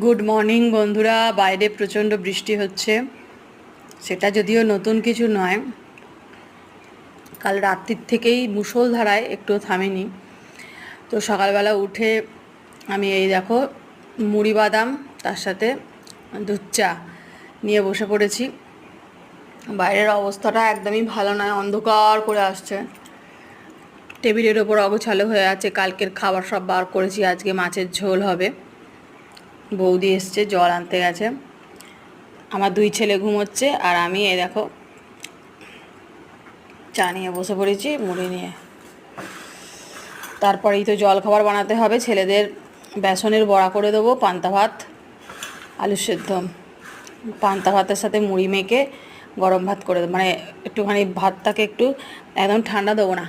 Good morning বন্ধুরা। বাইরে প্রচণ্ড বৃষ্টি হচ্ছে, সেটা যদিও নতুন কিছু নয়, কাল রাত্রির থেকেই মুষলধারায় একটু থামেনি। তো সকালবেলা উঠে আমি এই দেখো মুড়ি বাদাম তার সাথে দুধ চা নিয়ে বসে পড়েছি। বাইরের অবস্থাটা একদমই ভালো নয়, অন্ধকার করে আসছে, টেবিলের ওপর অগোছালো হয়ে আছে। কালকের খাবার সব বার করেছি, আজকে মাছের ঝোল হবে। বৌদি এসছে, জল আনতে গেছে। আমার দুই ছেলে ঘুমোচ্ছে আর আমি এই দেখো চা নিয়ে বসে পড়েছি মুড়ি নিয়ে। তারপরেই তো জল খাবার বানাতে হবে। ছেলেদের বেসনের বড়া করে দেবো, পান্তা ভাত, আলু সেদ্ধ, পান্তা ভাতের সাথে মুড়ি মেখে গরম ভাত করে দেবো। মানে একটুখানি ভাতটাকে একটু একদম ঠান্ডা দেবো না,